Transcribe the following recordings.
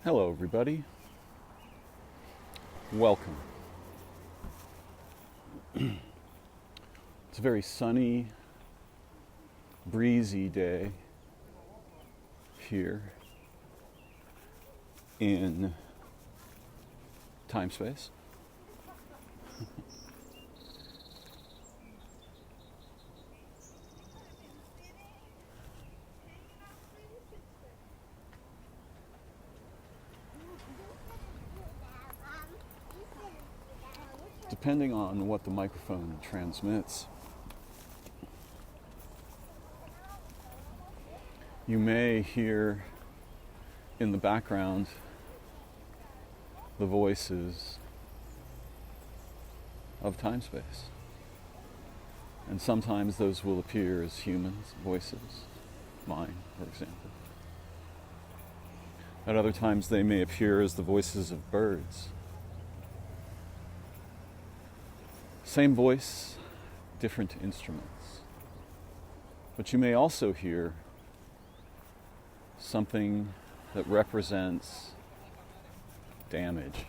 Hello, everybody. Welcome. It's a very sunny, breezy day here in time space. Depending on what the microphone transmits, you may hear in the background the voices of time space. And sometimes those will appear as humans' voices, mine, for example. At other times they may appear as the voices of birds. Same voice, different instruments. But you may also hear something that represents damage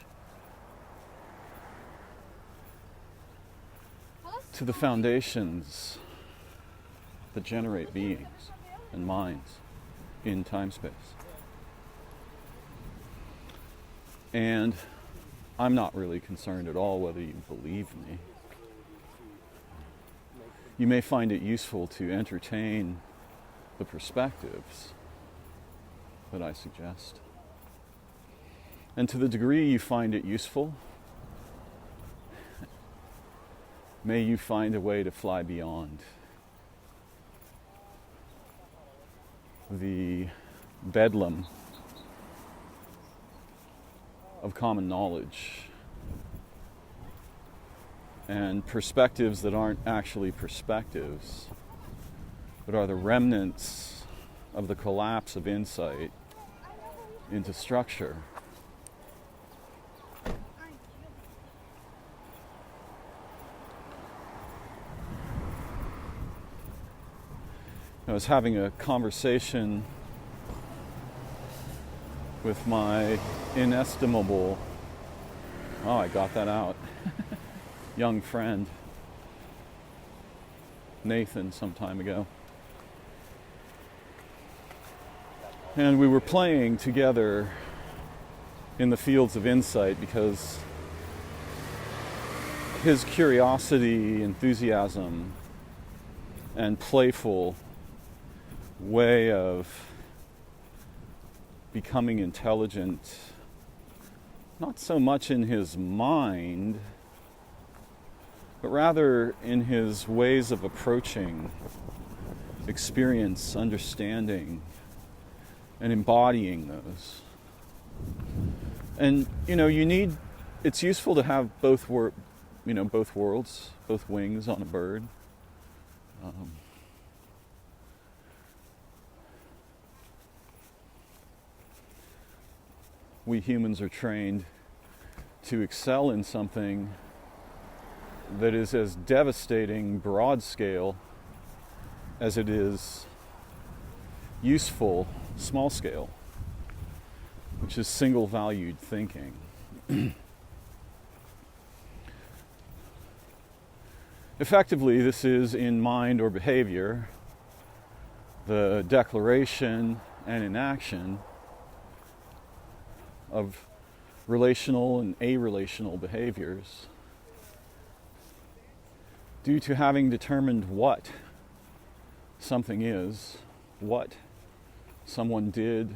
to the foundations that generate beings and minds in time-space. And I'm not really concerned at all whether you believe me. You may find it useful to entertain the perspectives that I suggest. And to the degree you find it useful, may you find a way to fly beyond the bedlam of common knowledge and perspectives that aren't actually perspectives, but are the remnants of the collapse of insight into structure. I was having a conversation with my inestimable, I got that out, young friend, Nathan, some time ago. And we were playing together in the fields of insight because his curiosity, enthusiasm, and playful way of becoming intelligent, not so much in his mind, but rather in his ways of approaching experience, understanding, and embodying those. And it's useful to have both worlds, both wings on a bird. We humans are trained to excel in something that is as devastating broad scale as it is useful small scale, which is single valued thinking. Effectively, this is in mind or behavior, the declaration and enaction of relational and a-relational behaviors due to having determined what something is, what someone did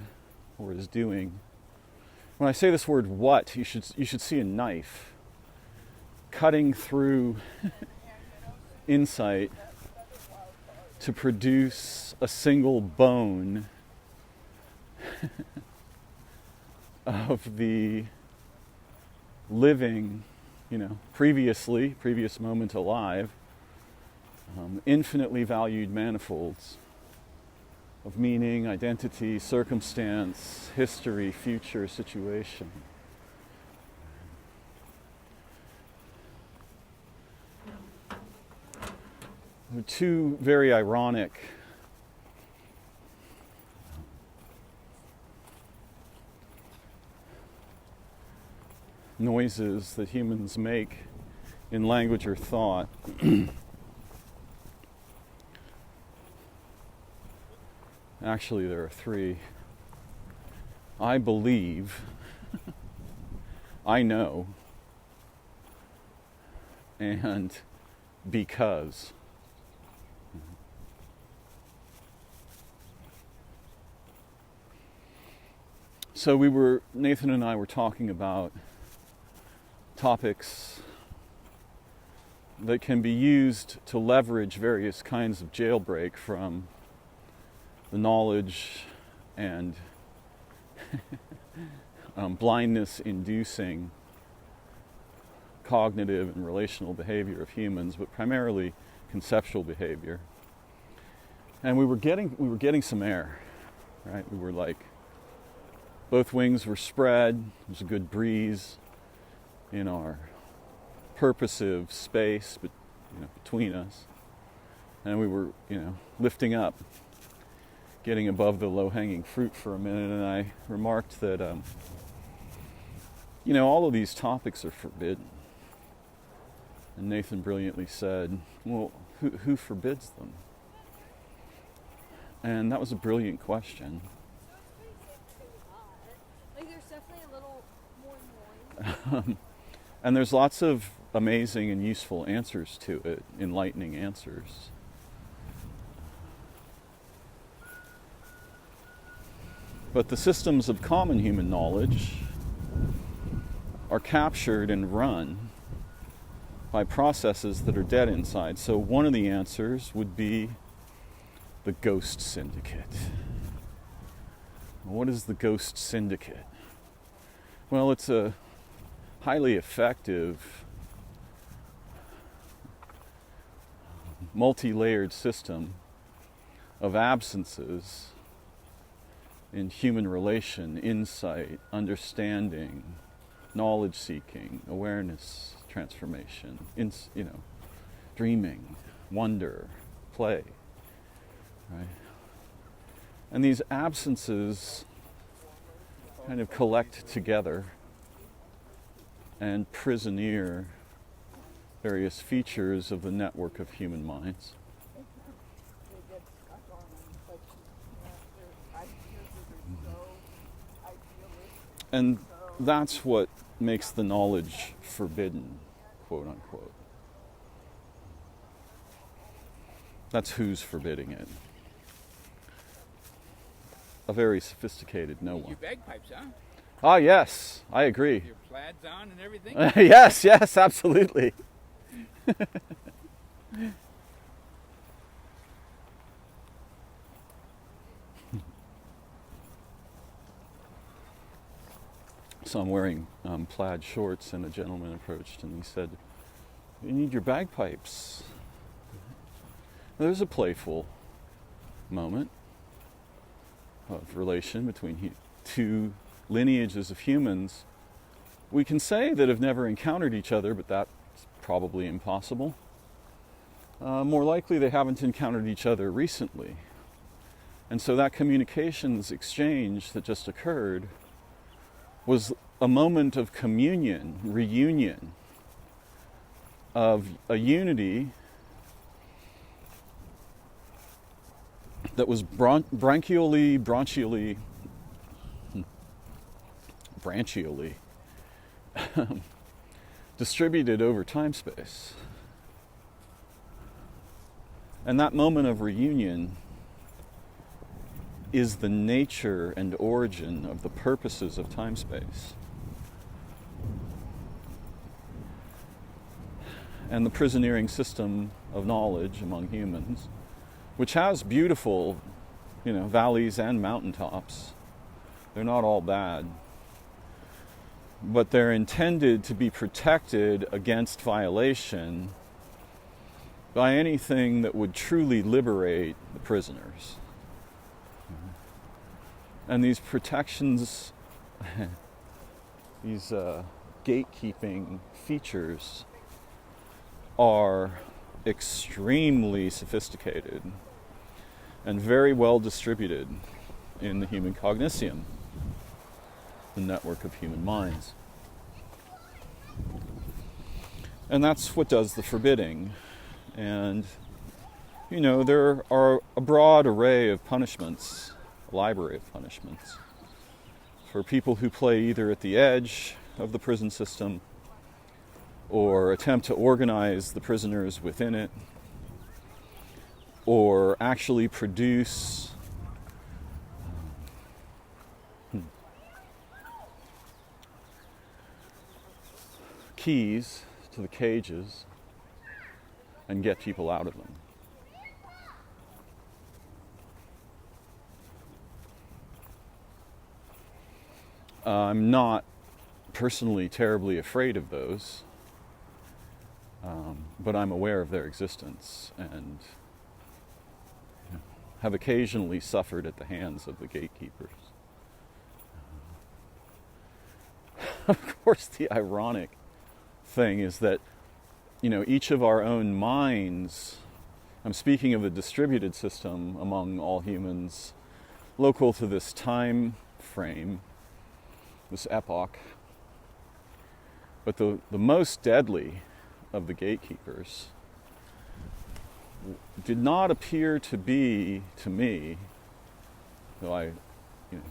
or is doing. When I say this word what, you should see a knife cutting through insight to produce a single bone of the living, previous moment alive, infinitely valued manifolds of meaning, identity, circumstance, history, future, situation. Two very ironic noises that humans make in language or thought. Actually, there are three. I believe, I know, and because. So Nathan and I were talking about topics that can be used to leverage various kinds of jailbreak from the knowledge and blindness-inducing cognitive and relational behavior of humans, but primarily conceptual behavior. And we were getting some air, right? We were like, both wings were spread. There was a good breeze in our purposive space, between us, and we were, lifting up, getting above the low-hanging fruit for a minute. And I remarked that, all of these topics are forbidden. And Nathan brilliantly said, "Well, who forbids them?" And that was a brilliant question. Like, there's definitely a little more noise. And there's lots of amazing and useful answers to it, enlightening answers. But the systems of common human knowledge are captured and run by processes that are dead inside. So one of the answers would be the Ghost Syndicate. What is the Ghost Syndicate? Well, it's a highly effective, multi-layered system of absences in human relation, insight, understanding, knowledge seeking, awareness transformation, dreaming, wonder, play, right? And these absences kind of collect together and prisoneer various features of the network of human minds. And that's what makes the knowledge forbidden, quote unquote. That's who's forbidding it. A very sophisticated no one. Your bagpipes, huh? Ah, yes, I agree. Your plaids on and everything? Yes, absolutely. So I'm wearing plaid shorts, and a gentleman approached and he said, "You need your bagpipes." There's a playful moment of relation between two lineages of humans. We can say that have never encountered each other, but that's probably impossible. More likely they haven't encountered each other recently. And so that communications exchange that just occurred was a moment of communion, reunion, of a unity that was branchially distributed over time-space. And that moment of reunion is the nature and origin of the purposes of time-space. And the prisoneering system of knowledge among humans, which has beautiful, valleys and mountaintops. They're not all bad. But they're intended to be protected against violation by anything that would truly liberate the prisoners. And these protections, these gatekeeping features are extremely sophisticated and very well distributed in the human cognitium, the network of human minds. And that's what does the forbidding. And, there are a broad array of punishments, a library of punishments, for people who play either at the edge of the prison system or attempt to organize the prisoners within it, or actually produce keys to the cages and get people out of them. I'm not personally terribly afraid of those, but I'm aware of their existence and have occasionally suffered at the hands of the gatekeepers. Of course, the ironic thing is that, each of our own minds, I'm speaking of a distributed system among all humans, local to this time frame, this epoch, but the most deadly of the gatekeepers did not appear to be, to me, though I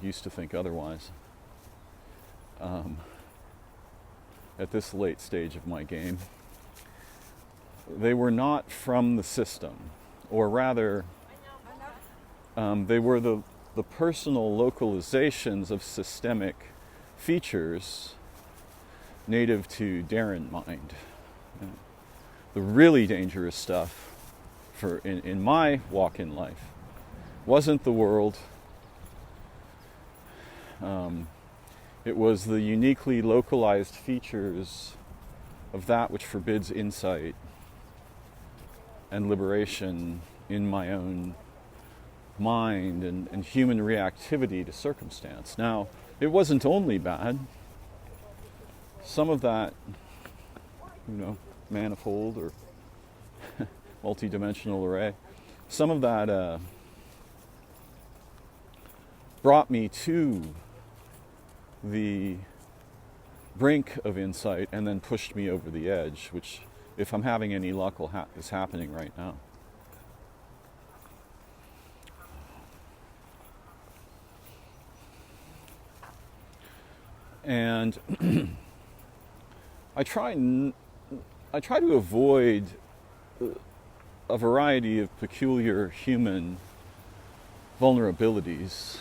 used to think otherwise, at this late stage of my game, they were not from the system, or rather, they were the personal localizations of systemic features native to Darren mind. The really dangerous stuff in my walk in life wasn't the world. It was the uniquely localized features of that which forbids insight and liberation in my own mind and human reactivity to circumstance. Now, it wasn't only bad. Some of that, manifold or multi-dimensional array, some of that brought me to the brink of insight and then pushed me over the edge, which, if I'm having any luck, is happening right now. And I try to avoid a variety of peculiar human vulnerabilities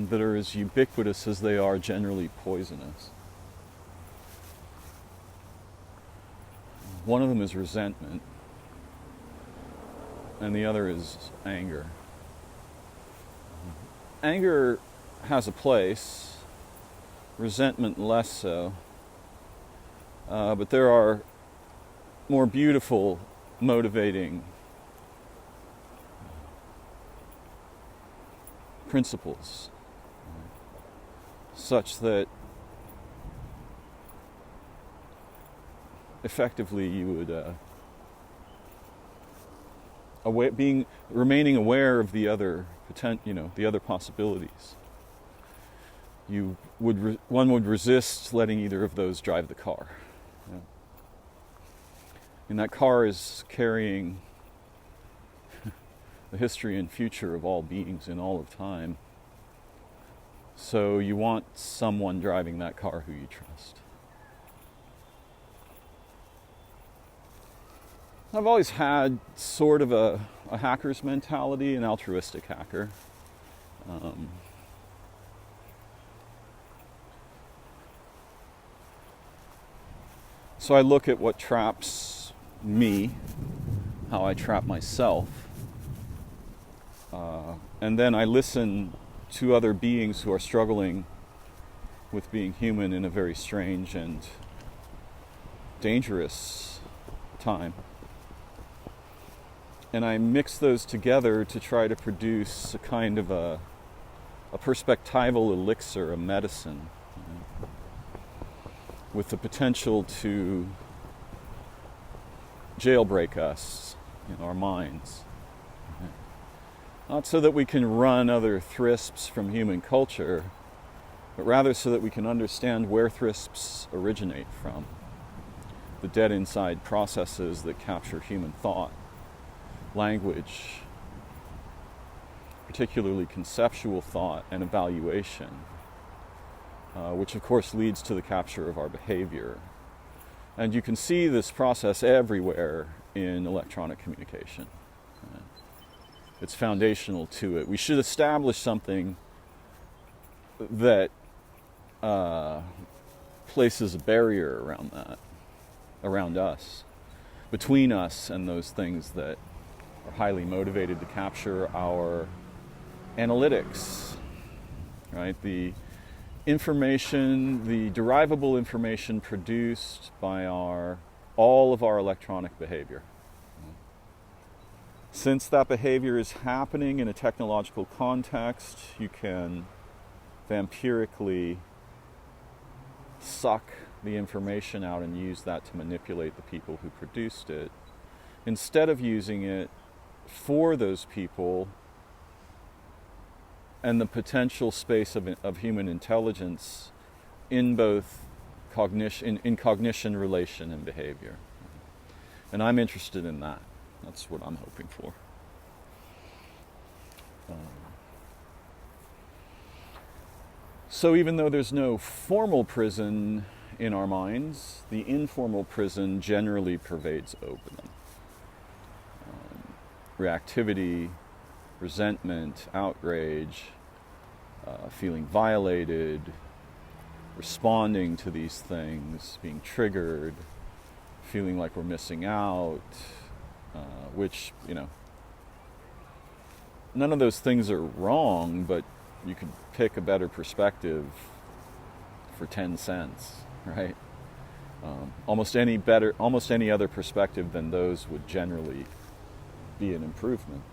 that are as ubiquitous as they are generally poisonous. One of them is resentment, and the other is anger. Anger has a place, resentment less so, but there are more beautiful, motivating principles, such that effectively you would remaining aware of the other the other possibilities. One would resist letting either of those drive the car. And that car is carrying the history and future of all beings in all of time. So you want someone driving that car who you trust. I've always had sort of a hacker's mentality, an altruistic hacker. So I look at what traps me, how I trap myself, and then I listen to other beings who are struggling with being human in a very strange and dangerous time. And I mix those together to try to produce a kind of a perspectival elixir, a medicine, with the potential to jailbreak us, our minds. Not so that we can run other thrisps from human culture, but rather so that we can understand where thrisps originate from, the dead inside processes that capture human thought, language, particularly conceptual thought and evaluation, which of course leads to the capture of our behavior. And you can see this process everywhere in electronic communication. It's foundational to it. We should establish something that places a barrier around that, around us, between us and those things that are highly motivated to capture our analytics, right? The information, the derivable information produced by all of our electronic behavior. Since that behavior is happening in a technological context, you can vampirically suck the information out and use that to manipulate the people who produced it, instead of using it for those people and the potential space of human intelligence in both cognition, relation, and behavior. And I'm interested in that. That's what I'm hoping for. So even though there's no formal prison in our minds, the informal prison generally pervades open. Reactivity, resentment, outrage, feeling violated, responding to these things, being triggered, feeling like we're missing out, which, none of those things are wrong, but you could pick a better perspective for 10 cents, right? Almost any other perspective than those would generally be an improvement.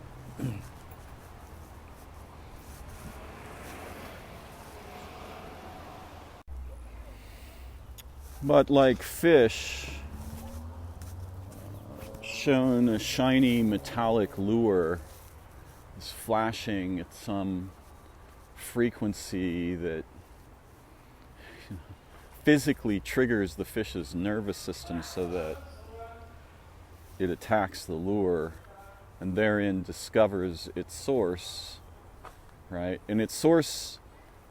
But like fish shown a shiny metallic lure is flashing at some frequency that physically triggers the fish's nervous system so that it attacks the lure and therein discovers its source, right? And its source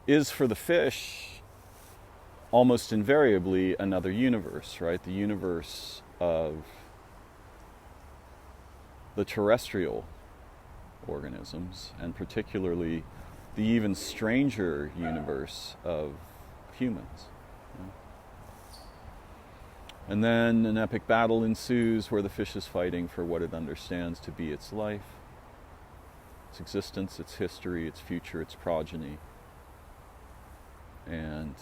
is, for the fish, almost invariably another universe, right? The universe of the terrestrial organisms, and particularly the even stranger universe of humans. And then an epic battle ensues where the fish is fighting for what it understands to be its life, its existence, its history, its future, its progeny. And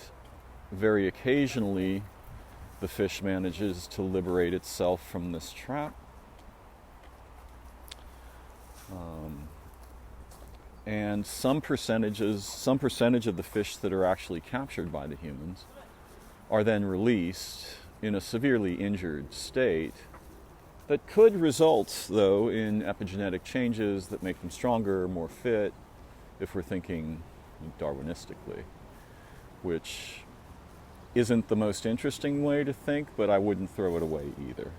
very occasionally, the fish manages to liberate itself from this trap. And some percentage of the fish that are actually captured by the humans are then released in a severely injured state that could result, though, in epigenetic changes that make them stronger, more fit, if we're thinking Darwinistically, which isn't the most interesting way to think, but I wouldn't throw it away either.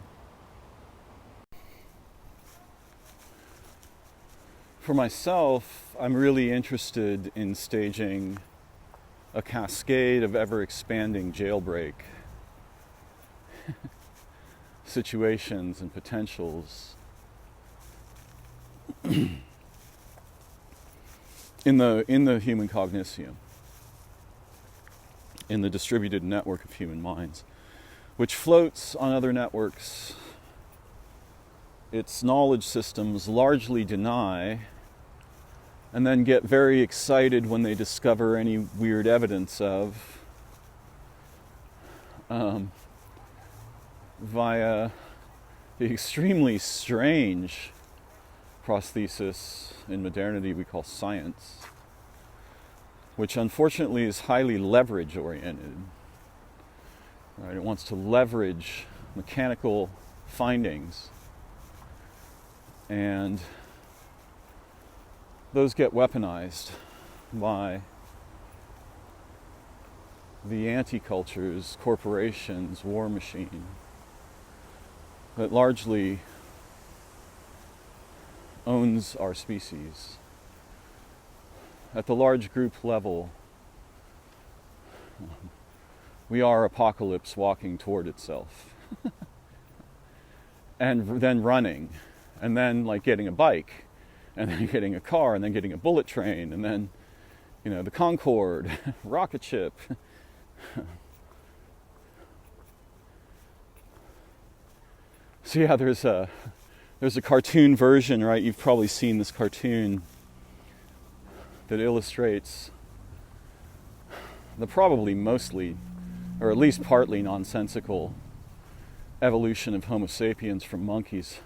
For myself, I'm really interested in staging a cascade of ever-expanding jailbreak situations and potentials in the human cognition, in the distributed network of human minds, which floats on other networks. Its knowledge systems largely deny, and then get very excited when they discover any weird evidence of, via the extremely strange prosthesis in modernity we call science, which unfortunately is highly leverage oriented. Right? It wants to leverage mechanical findings, and those get weaponized by the anti-cultures, corporations, war machine, that largely owns our species. At the large group level, we are apocalypse walking toward itself. And then running, and then like getting a bike, and then getting a car, and then getting a bullet train, and then, you know, the Concorde, rocket ship. So yeah, there's a cartoon version, right? You've probably seen this cartoon that illustrates the probably mostly, or at least partly nonsensical evolution of Homo sapiens from monkeys.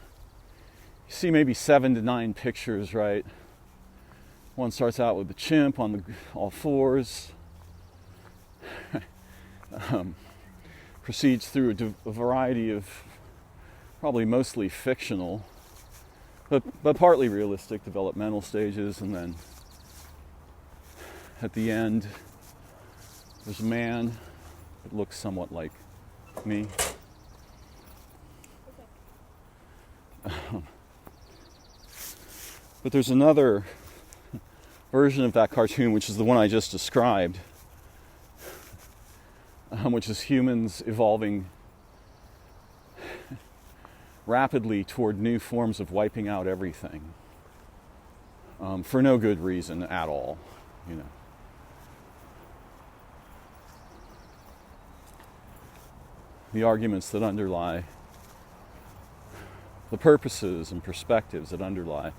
You see maybe 7 to 9 pictures, right? One starts out with the chimp on all fours, proceeds through a variety of probably mostly fictional, but partly realistic developmental stages, and then at the end, there's a man that looks somewhat like me. But there's another version of that cartoon, which is the one I just described, which is humans evolving rapidly toward new forms of wiping out everything, for no good reason at all, you know. The arguments that underlie, the purposes and perspectives that underlie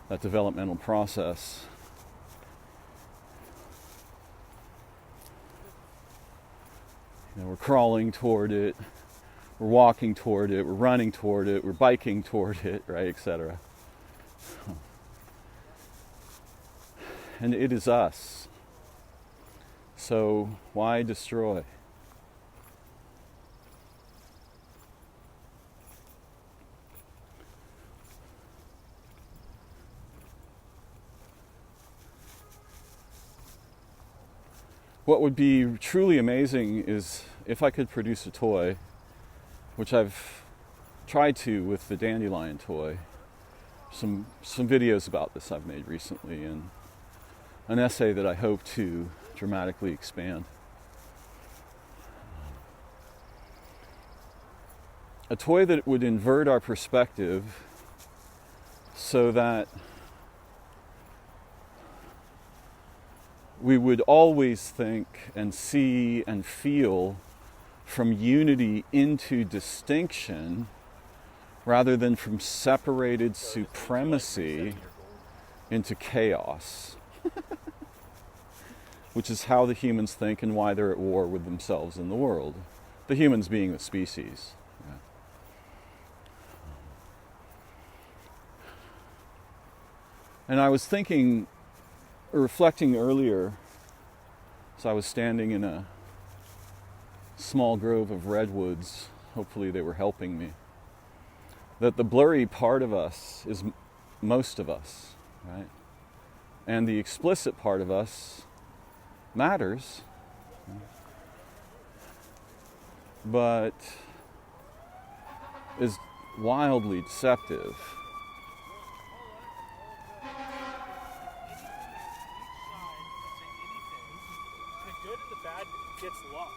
that developmental process. You know, we're crawling toward it, we're walking toward it, we're running toward it, we're biking toward it, right, etc. And it is us. So why destroy? What would be truly amazing is if I could produce a toy, which I've tried to with the dandelion toy. Some videos about this I've made recently, and an essay that I hope to dramatically expand. A toy that would invert our perspective so that we would always think and see and feel from unity into distinction rather than from separated supremacy into chaos, which is how the humans think and why they're at war with themselves and the world. The humans being the species. Yeah. And I was thinking, reflecting earlier, as I was standing in a small grove of redwoods, hopefully they were helping me, that the blurry part of us is most of us, right? And the explicit part of us matters, but is wildly deceptive. Gets lost.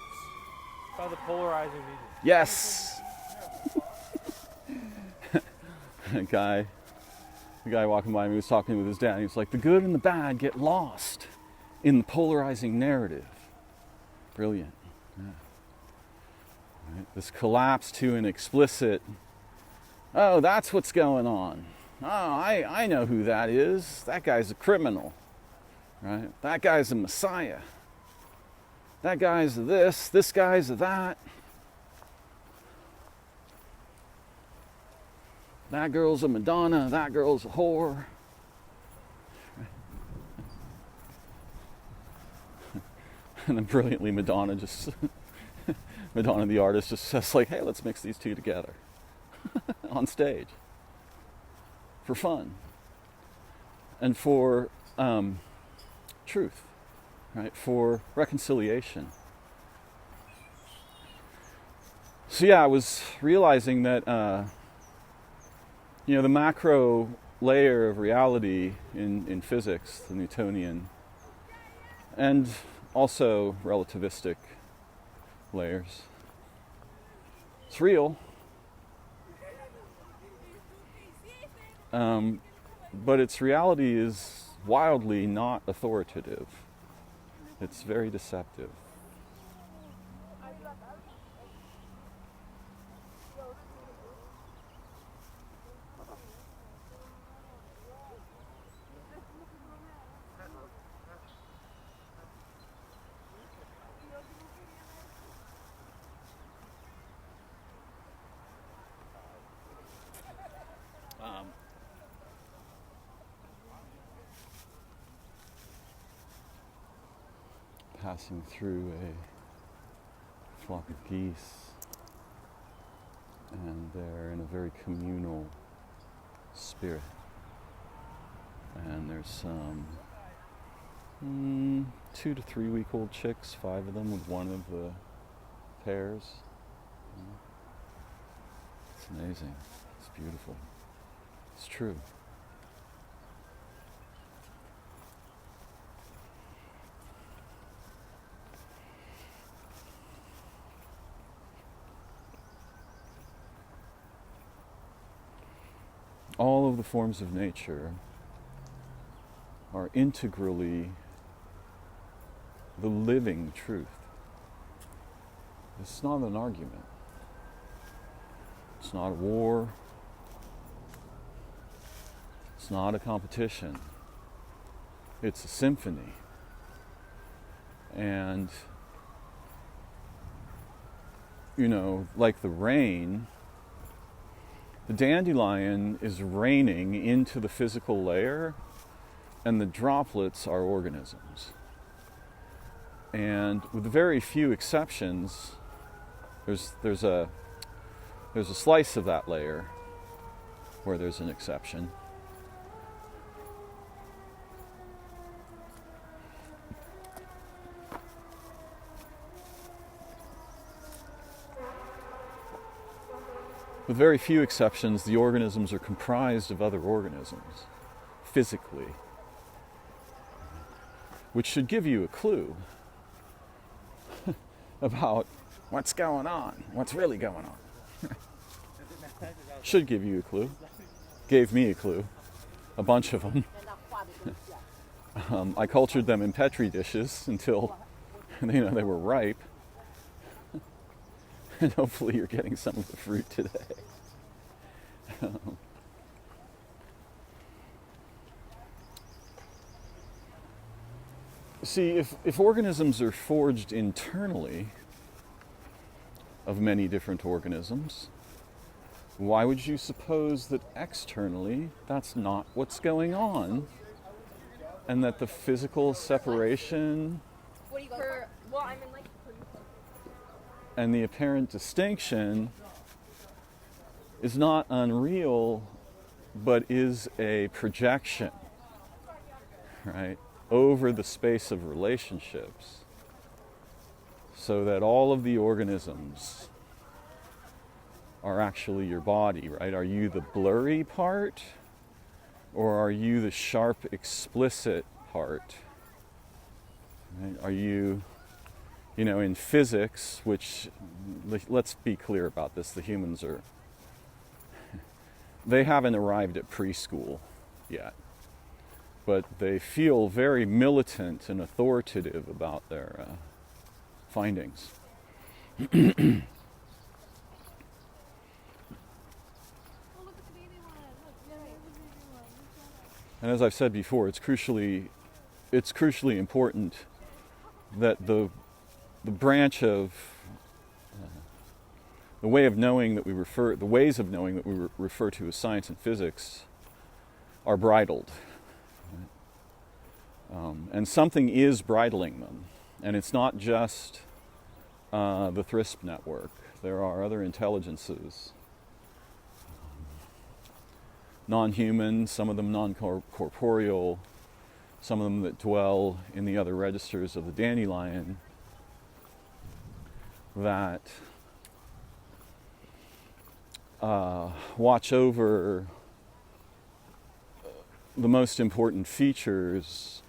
By the polarizing medium. Yes. The guy walking by me was talking with his dad. He was like, "The good and the bad get lost in the polarizing narrative." Brilliant. Yeah. Right. This collapse to an explicit. Oh, that's what's going on. Oh, I know who that is. That guy's a criminal. Right? That guy's a messiah. That guy's a this guy's a that. That girl's a Madonna, that girl's a whore. And then brilliantly Madonna the artist just says like, hey, let's mix these two together on stage for fun and for truth. Right, for reconciliation. So yeah, I was realizing that the macro layer of reality in physics, the Newtonian, and also relativistic layers, it's real. But its reality is wildly not authoritative. It's very deceptive. Passing through a flock of geese, and they're in a very communal spirit. And there's some 2 to 3 week old chicks, 5 of them with one of the pairs. It's amazing. It's beautiful. It's true. All of the forms of nature are integrally the living truth. It's not an argument. It's not a war. It's not a competition. It's a symphony. And, like the rain, the dandelion is raining into the physical layer, and the droplets are organisms. And with very few exceptions, there's a slice of that layer where there's an exception. With very few exceptions, the organisms are comprised of other organisms, physically, which should give you a clue about what's going on, what's really going on. Should give you a clue. Gave me a clue. A bunch of them. I cultured them in Petri dishes until they were ripe. And hopefully you're getting some of the fruit today. See, if organisms are forged internally of many different organisms, why would you suppose that externally that's not what's going on? And that the physical separation and the apparent distinction is not unreal, but is a projection, right, over the space of relationships, so that all of the organisms are actually your body, right? Are you the blurry part, or are you the sharp, explicit part? Right? Are you, in physics, which, let's be clear about this, the humans they haven't arrived at preschool yet, but they feel very militant and authoritative about their findings. And as I've said before, it's crucially important that the branch of the ways of knowing that we refer to as science and physics are bridled. And something is bridling them. And it's not just the THRISP network. There are other intelligences, non-human, some of them non-corporeal, some of them that dwell in the other registers of the dandelion, that watch over the most important features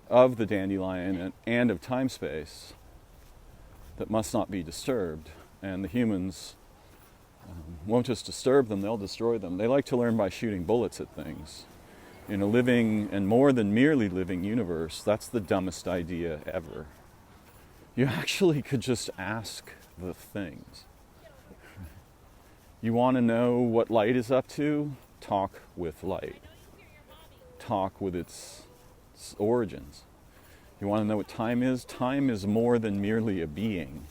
of the dandelion and of time-space that must not be disturbed. And the humans won't just disturb them, they'll destroy them. They like to learn by shooting bullets at things. In a living and more than merely living universe, that's the dumbest idea ever. You actually could just ask the things. You want to know what light is up to? Talk with light. Talk with its origins. You want to know what time is? Time is more than merely a being.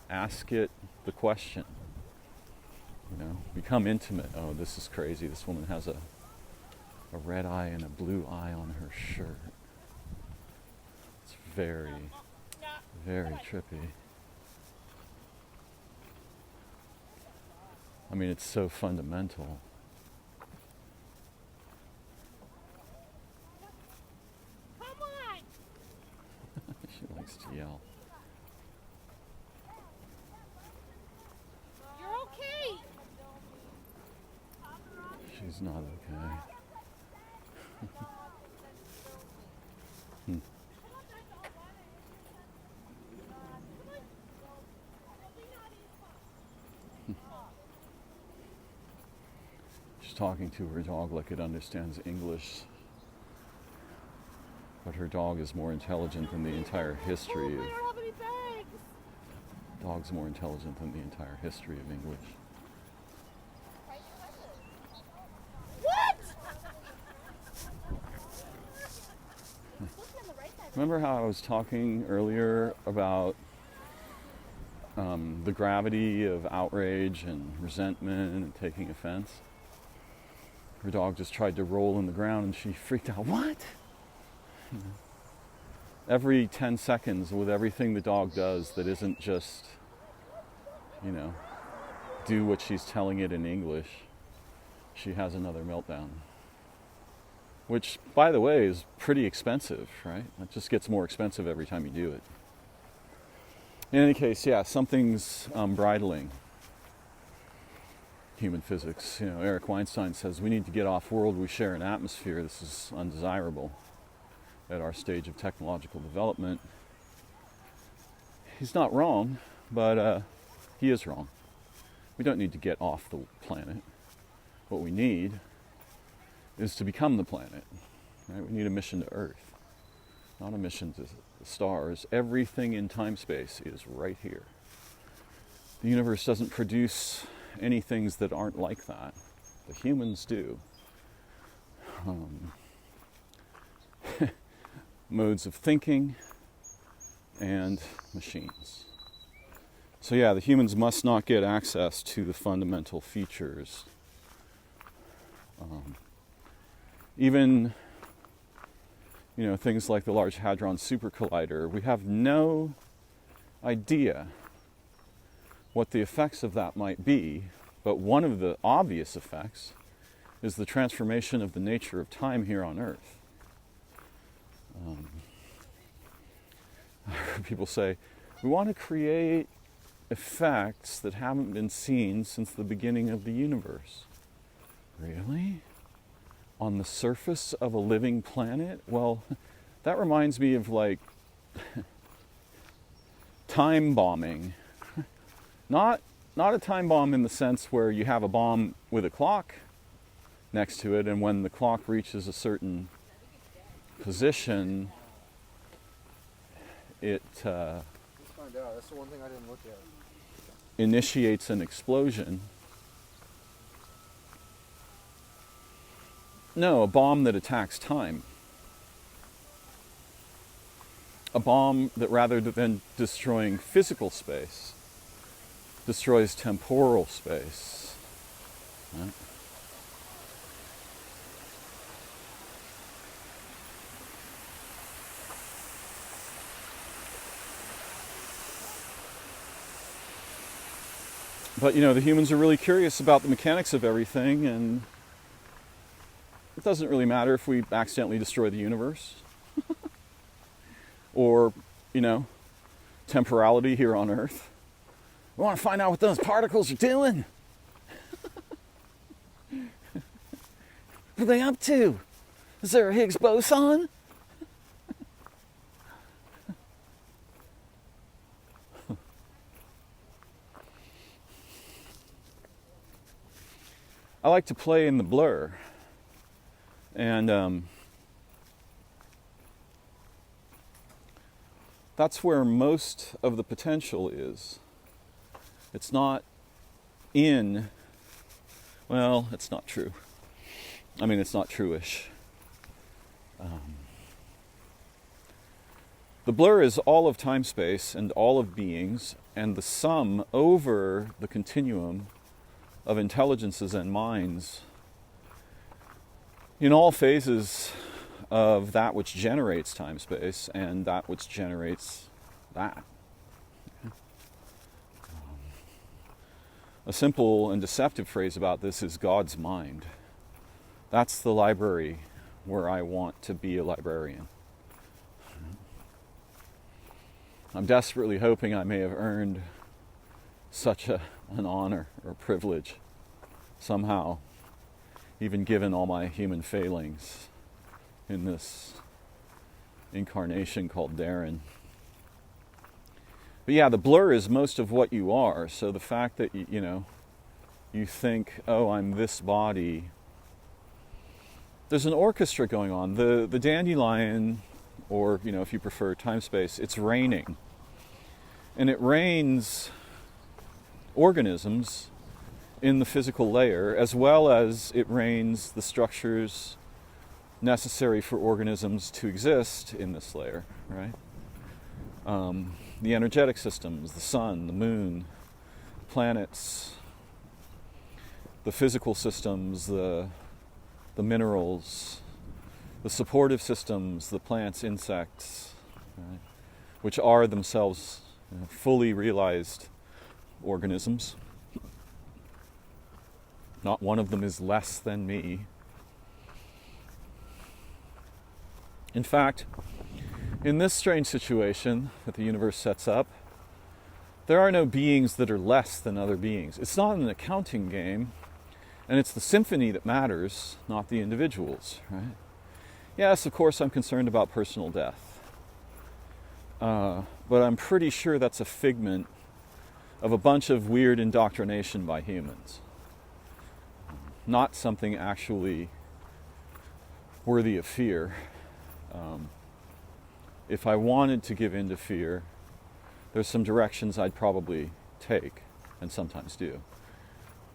Ask it the question. You know, become intimate. Oh, this is crazy. This woman has a red eye and a blue eye on her shirt. It's very, very trippy. I mean, it's so fundamental. Come on! She likes to yell. You're okay! She's not okay. She's talking to her dog like it understands English. But her dog is more intelligent than the entire history We of... don't have any bags! Dog's more intelligent than the entire history of English. What? Remember how I was talking earlier about the gravity of outrage and resentment and taking offense? Her dog just tried to roll in the ground and she freaked out. What? Every 10 seconds, with everything the dog does that isn't just, do what she's telling it in English, she has another meltdown. Which, by the way, is pretty expensive, right? It just gets more expensive every time you do it. In any case, yeah, something's bridling human physics. Eric Weinstein says we need to get off world, we share an atmosphere. This is undesirable at our stage of technological development. He's not wrong, but he is wrong. We don't need to get off the planet. What we need is to become the planet. Right? We need a mission to Earth, not a mission to the stars. Everything in time-space is right here. The universe doesn't produce any things that aren't like that. The humans do. Modes of thinking and machines. So yeah, the humans must not get access to the fundamental features. Even, things like the Large Hadron Super Collider, we have no idea what the effects of that might be, but one of the obvious effects is the transformation of the nature of time here on Earth. I heard people say, we want to create effects that haven't been seen since the beginning of the universe. Really? On the surface of a living planet? Well, that reminds me of time bombing. Not a time bomb in the sense where you have a bomb with a clock next to it, and when the clock reaches a certain position, it Let's find out. That's the one thing I didn't look at. initiates an explosion. No, a bomb that attacks time. A bomb that, rather than destroying physical space, destroys temporal space. Right? But the humans are really curious about the mechanics of everything, and it doesn't really matter if we accidentally destroy the universe or, temporality here on Earth. We want to find out what those particles are doing. What are they up to? Is there a Higgs boson? I like to play in the blur. And that's where most of the potential is. It's not in, well, it's not true. I mean, it's not true-ish. The blur is all of time-space and all of beings, and the sum over the continuum of intelligences and minds in all phases of that which generates time-space and that which generates that. A simple and deceptive phrase about this is God's mind. That's the library where I want to be a librarian. I'm desperately hoping I may have earned such an honor or privilege somehow, even given all my human failings in this incarnation called Darren. But yeah, the blur is most of what you are. So the fact that you think, oh, I'm this body. There's an orchestra going on. The dandelion, or if you prefer time space, it's raining. And it rains organisms in the physical layer, as well as it rains the structures necessary for organisms to exist in this layer, right? The energetic systems, the sun, the moon, planets, the physical systems, the minerals, the supportive systems, the plants, insects, right? Which are themselves fully realized organisms. Not one of them is less than me. In fact, in this strange situation that the universe sets up, there are no beings that are less than other beings. It's not an accounting game, and it's the symphony that matters, not the individuals, right? Yes, of course, I'm concerned about personal death. But I'm pretty sure that's a figment of a bunch of weird indoctrination by humans. Not something actually worthy of fear. If I wanted to give in to fear, there's some directions I'd probably take, and sometimes do,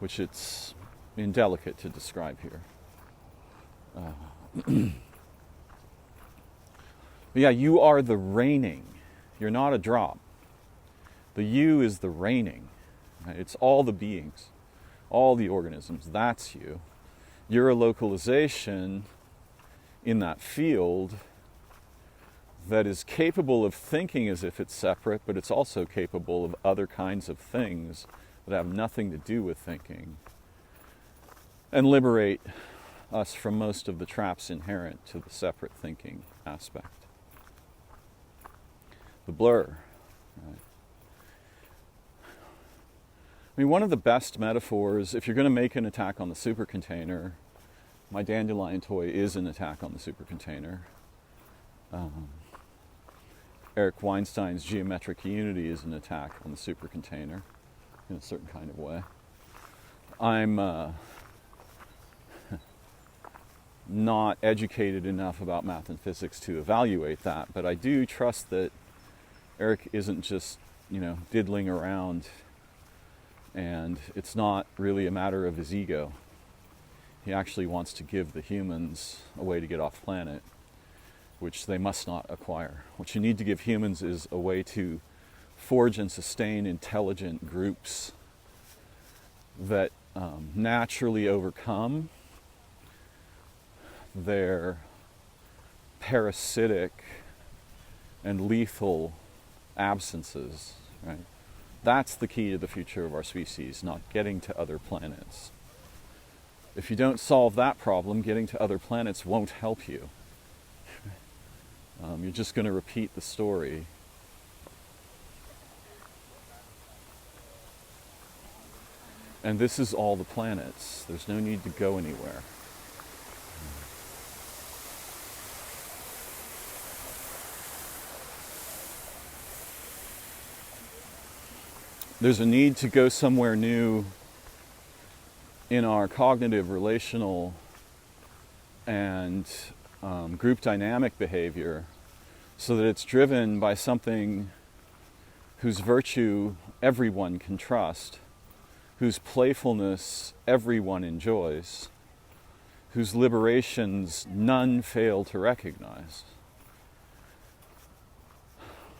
which it's indelicate to describe here. But yeah, you are the raining. You're not a drop. The you is the raining. Right? It's all the beings, all the organisms. That's you. You're a localization in that field that is capable of thinking as if it's separate, but it's also capable of other kinds of things that have nothing to do with thinking, and liberate us from most of the traps inherent to the separate thinking aspect. The blur. Right? I mean, one of the best metaphors, if you're going to make an attack on the supercontainer, my dandelion toy is an attack on the supercontainer. Eric Weinstein's geometric unity is an attack on the supercontainer in a certain kind of way. I'm not educated enough about math and physics to evaluate that, but I do trust that Eric isn't just, diddling around, and it's not really a matter of his ego. He actually wants to give the humans a way to get off planet, which they must not acquire. What you need to give humans is a way to forge and sustain intelligent groups that naturally overcome their parasitic and lethal absences, right? That's the key to the future of our species, not getting to other planets. If you don't solve that problem, getting to other planets won't help you. You're just going to repeat the story. And this is all the planets. There's no need to go anywhere. There's a need to go somewhere new in our cognitive, relational, and group dynamic behavior so that it's driven by something whose virtue everyone can trust, whose playfulness everyone enjoys, whose liberations none fail to recognize.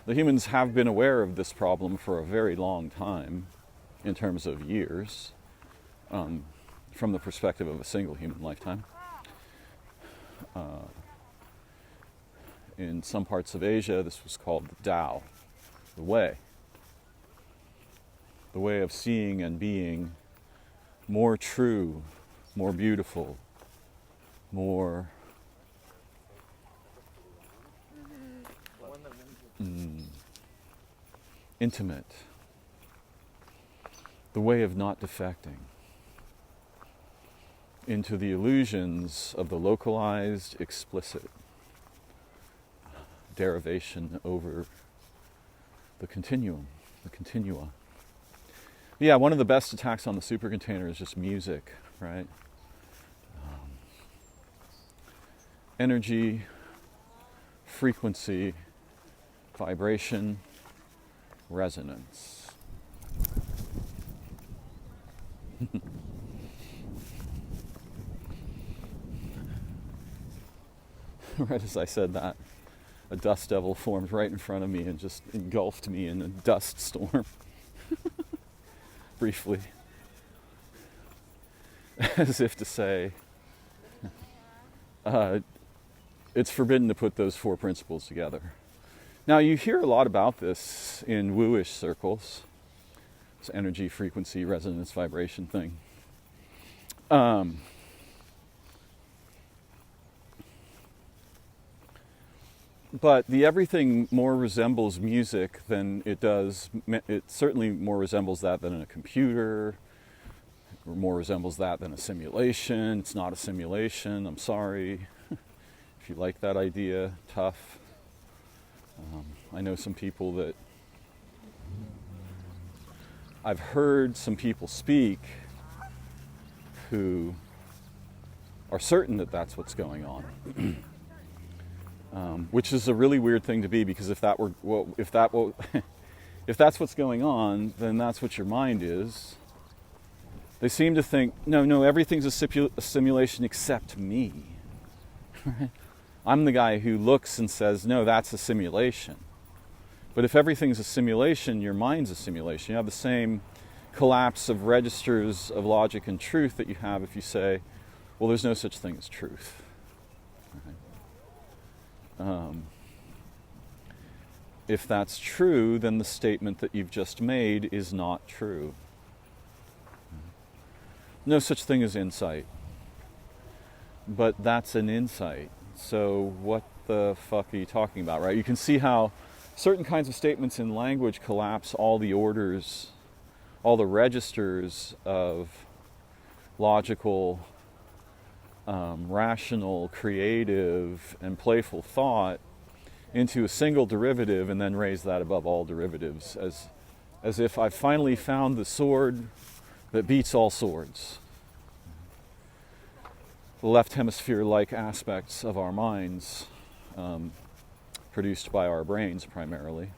The humans have been aware of this problem for a very long time, in terms of years, from the perspective of a single human lifetime. In some parts of Asia, this was called the Tao, the way of seeing and being more true, more beautiful, more intimate, the way of not defecting into the illusions of the localized, explicit derivation over the continuum, the continua. Yeah, one of the best attacks on the supercontainer is just music, right? Energy, frequency, vibration, resonance. Right as I said that, a dust devil formed right in front of me and just engulfed me in a dust storm. Briefly. As if to say, it's forbidden to put those four principles together. Now, you hear a lot about this in woo-ish circles. This energy, frequency, resonance, vibration thing. But the everything more resembles music than it does, it certainly more resembles that than a computer, or more resembles that than a simulation. It's not a simulation, I'm sorry. If you like that idea, tough. I know some people that, I've heard some people speak who are certain that that's what's going on. Which is a really weird thing to be, because if that's what's going on, then that's what your mind is. They seem to think, no, everything's a simulation except me. I'm the guy who looks and says, no, that's a simulation. But if everything's a simulation, your mind's a simulation. You have the same collapse of registers of logic and truth that you have if you say, well, there's no such thing as truth. If that's true, then the statement that you've just made is not true. No such thing as insight. But that's an insight. So what the fuck are you talking about, right? You can see how certain kinds of statements in language collapse all the orders, all the registers of logical, rational, creative, and playful thought into a single derivative, and then raise that above all derivatives, as if I've finally found the sword that beats all swords. The left hemisphere-like aspects of our minds, produced by our brains primarily,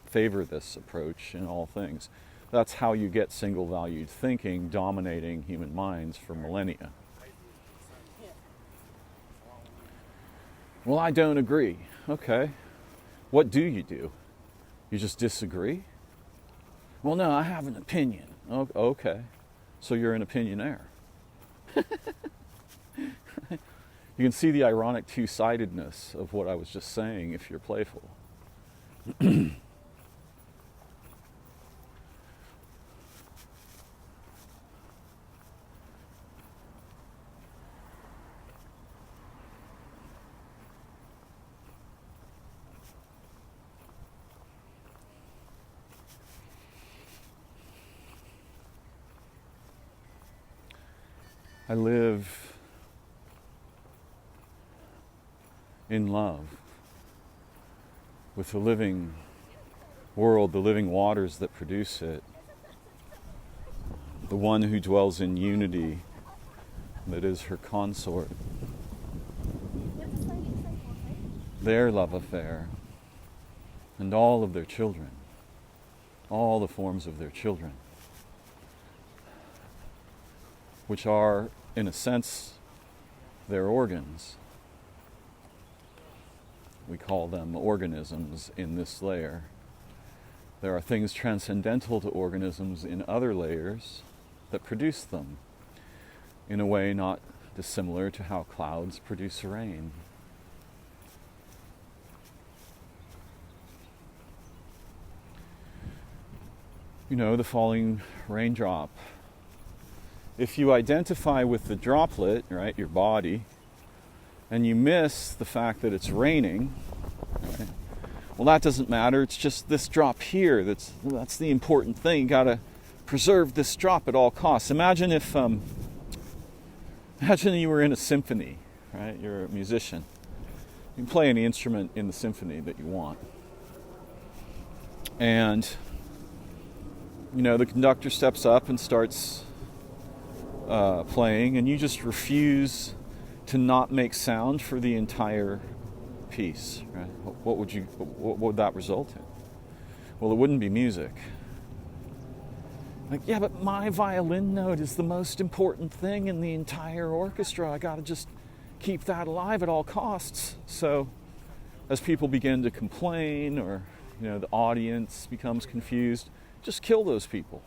favor this approach in all things. That's how you get single-valued thinking dominating human minds for millennia. Well, I don't agree. Okay. What do? You just disagree? Well, no, I have an opinion. Okay. So you're an opinionaire. You can see the ironic two-sidedness of what I was just saying if you're playful. I live in love with the living world, the living waters that produce it, the one who dwells in unity that is her consort, their love affair, and all of their children, all the forms of their children, which are, in a sense, their organs. We call them organisms in this layer. There are things transcendental to organisms in other layers that produce them, in a way not dissimilar to how clouds produce rain. You know, the falling raindrop. If you identify with the droplet, right, your body, and you miss the fact that it's raining, right, well, that doesn't matter. It's just this drop here that's the important thing. You got to preserve this drop at all costs. Imagine if imagine you were in a symphony, right? You're a musician. You can play any instrument in the symphony that you want. And you know, the conductor steps up and starts playing, and you just refuse to not make sound for the entire piece, right? What would that result in? Well, it wouldn't be music. Like, yeah, but my violin note is the most important thing in the entire orchestra. I got to just keep that alive at all costs. So, as people begin to complain, or you know, the audience becomes confused, just kill those people.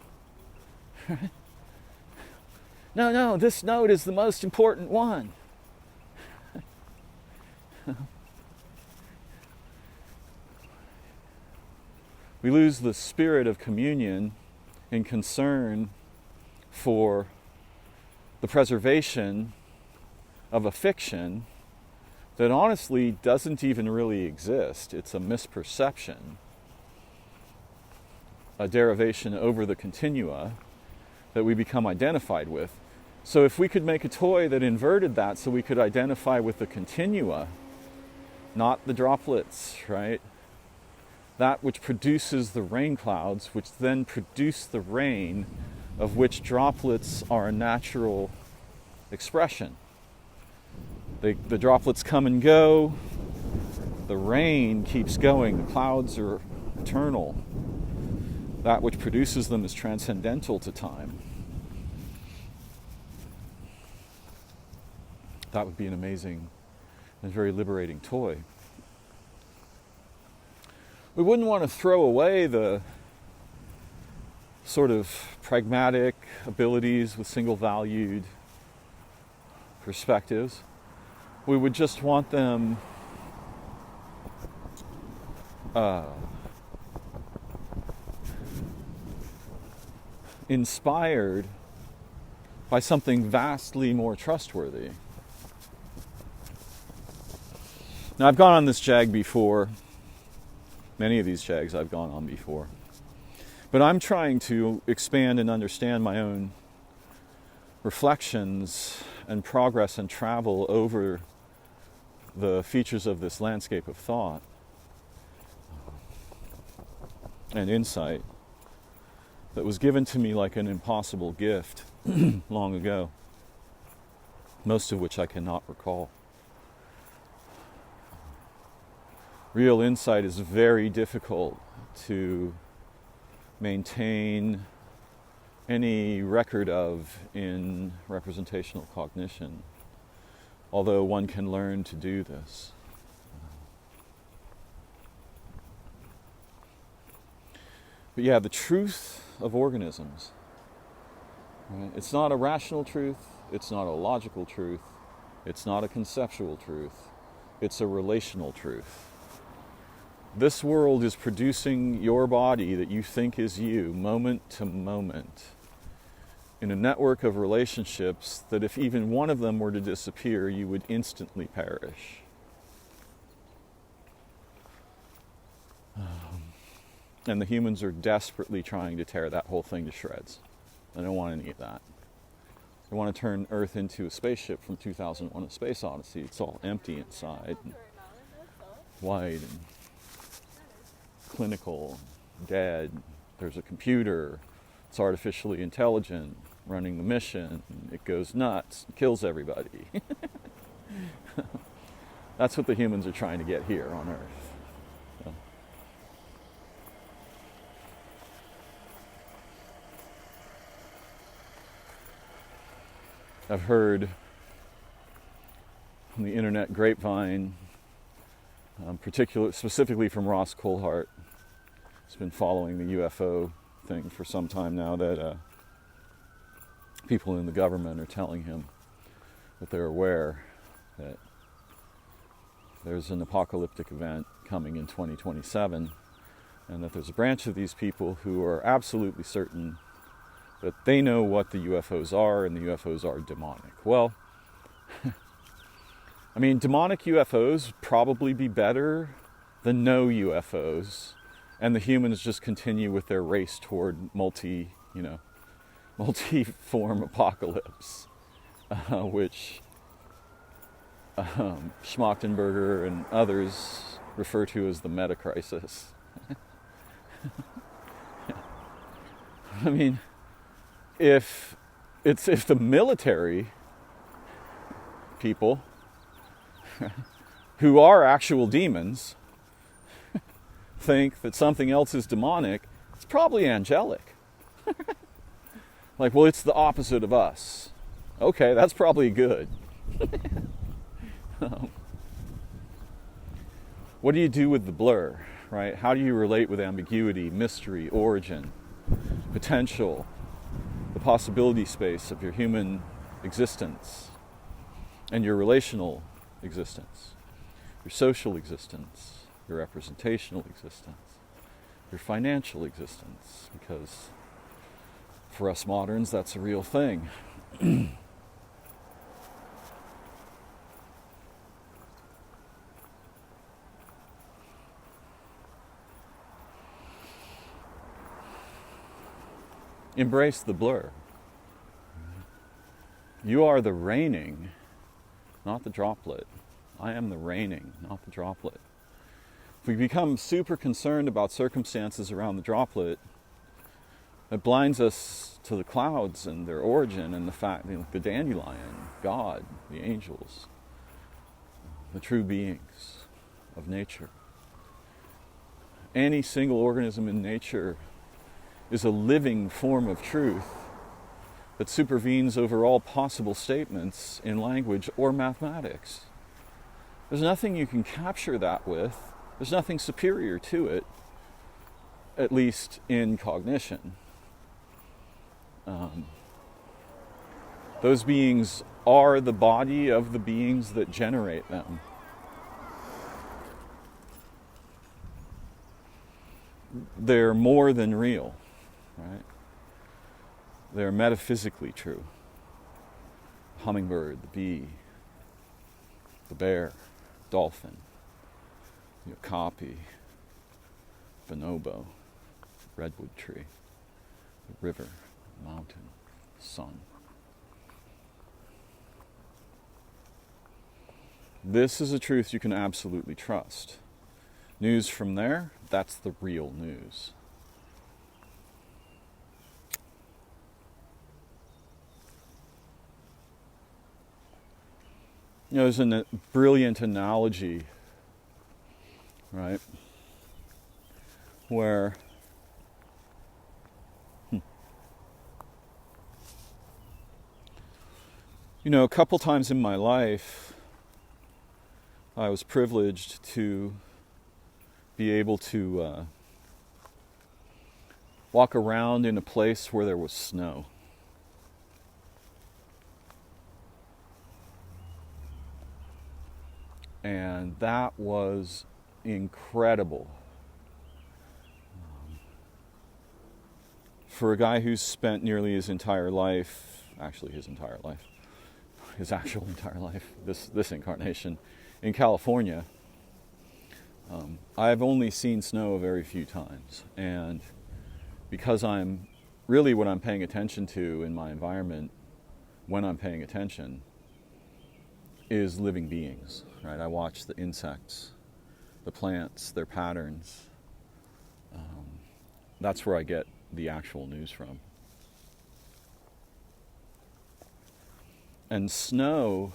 No, this note is the most important one. We lose the spirit of communion in concern for the preservation of a fiction that honestly doesn't even really exist. It's a misperception, a derivation over the continua that we become identified with. So if we could make a toy that inverted that so we could identify with the continua, not the droplets, right? That which produces the rain clouds, which then produce the rain, of which droplets are a natural expression. The droplets come and go, the rain keeps going, the clouds are eternal. That which produces them is transcendental to time. That would be an amazing and very liberating toy. We wouldn't want to throw away the sort of pragmatic abilities with single-valued perspectives. We would just want them inspired by something vastly more trustworthy. Now, I've gone on this jag before. Many of these jags I've gone on before. But I'm trying to expand and understand my own reflections and progress and travel over the features of this landscape of thought and insight that was given to me like an impossible gift long ago, most of which I cannot recall. Real insight is very difficult to maintain any record of in representational cognition, although one can learn to do this. But yeah, the truth of organisms, right? It's not a rational truth, it's not a logical truth, it's not a conceptual truth, it's a relational truth. This world is producing your body that you think is you, moment to moment, in a network of relationships that if even one of them were to disappear, you would instantly perish. And the humans are desperately trying to tear that whole thing to shreds. I don't want any of that. They want to turn Earth into a spaceship from 2001: A Space Odyssey. It's all empty inside, and white and clinical, dead. There's a computer. It's artificially intelligent, running the mission. It goes nuts, kills everybody. That's what the humans are trying to get here on Earth. So. I've heard from the internet grapevine, specifically from Ross Coulthart, who's been following the UFO thing for some time now, that people in the government are telling him that they're aware that there's an apocalyptic event coming in 2027, and that there's a branch of these people who are absolutely certain that they know what the UFOs are, and the UFOs are demonic. Well, I mean, demonic UFOs would probably be better than no UFOs, and the humans just continue with their race toward multi-form apocalypse, which Schmachtenberger and others refer to as the meta-crisis. I mean, if the military people who are actual demons think that something else is demonic, it's probably angelic. Like, well, it's the opposite of us. Okay, that's probably good. What do you do with the blur, right? How do you relate with ambiguity, mystery, origin, potential, the possibility space of your human existence and your relational existence, your social existence, your representational existence, your financial existence? Because for us moderns, that's a real thing. Embrace the blur. You are the raining, not the droplet. I am the raining, not the droplet. If we become super concerned about circumstances around the droplet, it blinds us to the clouds and their origin and the fact, the dandelion, God, the angels, the true beings of nature. Any single organism in nature is a living form of truth that supervenes over all possible statements in language or mathematics. There's nothing you can capture that with. There's nothing superior to it, at least in cognition. Those beings are the body of the beings that generate them. They're more than real, right? They're metaphysically true. The hummingbird, the bee, the bear, dolphin, the okapi, bonobo, redwood tree, the river, the mountain, the sun. This is a truth you can absolutely trust. News from there, that's the real news. You know, there's a brilliant analogy, right, where you know, a couple times in my life, I was privileged to be able to walk around in a place where there was snow. And that was incredible. For a guy who's spent nearly his entire life, actually his entire life, his actual entire life, this incarnation, in California, I've only seen snow a very few times. And because I'm really what I'm paying attention to in my environment when I'm paying attention, is living beings, right? I watch the insects, the plants, their patterns. That's where I get the actual news from. And snow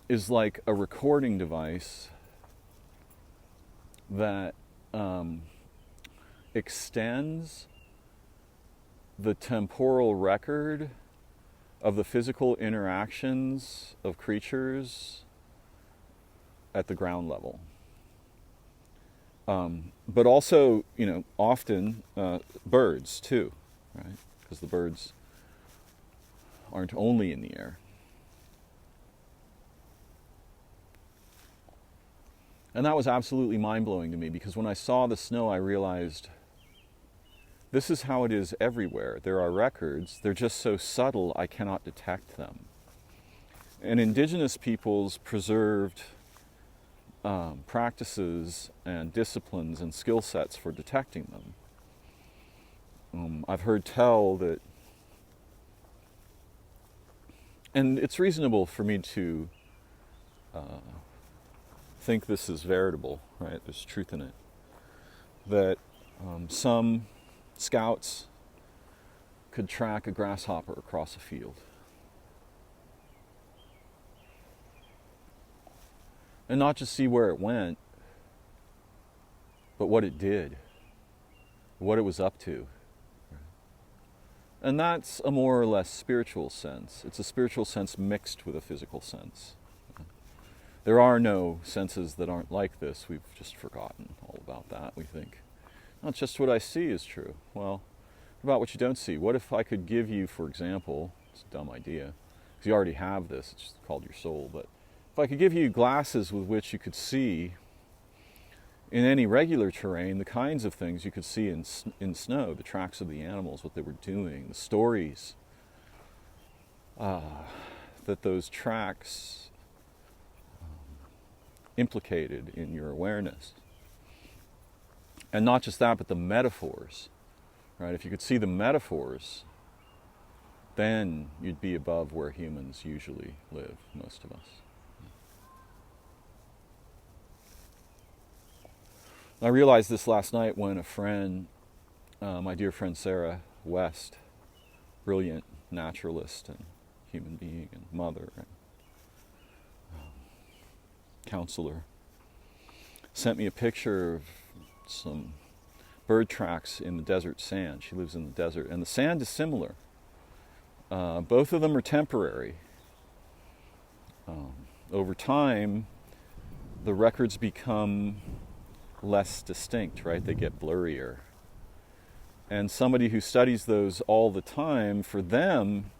is like a recording device that extends the temporal record of the physical interactions of creatures at the ground level. But also, often birds too, right? Because the birds aren't only in the air. And that was absolutely mind-blowing to me, because when I saw the snow, I realized this is how it is everywhere. There are records, they're just so subtle I cannot detect them. And indigenous peoples preserved practices and disciplines and skill sets for detecting them. I've heard tell that, and it's reasonable for me to think this is veritable, right? There's truth in it. That some scouts could track a grasshopper across a field. And not just see where it went, but what it did, what it was up to. And that's a more or less spiritual sense. It's a spiritual sense mixed with a physical sense. There are no senses that aren't like this. We've just forgotten all about that. We think, not just what I see is true. Well, what about what you don't see? What if I could give you, for example, it's a dumb idea, because you already have this, it's just called your soul, but if I could give you glasses with which you could see in any regular terrain the kinds of things you could see in snow, the tracks of the animals, what they were doing, the stories that those tracks implicated in your awareness. And not just that, but the metaphors, right? If you could see the metaphors, then you'd be above where humans usually live, most of us. I realized this last night when a friend, my dear friend Sarah West, brilliant naturalist and human being and mother and counselor, sent me a picture of some bird tracks in the desert sand. She lives in the desert, and the sand is similar. Both of them are temporary. Over time, the records become less distinct, right? They get blurrier. And somebody who studies those all the time, for them,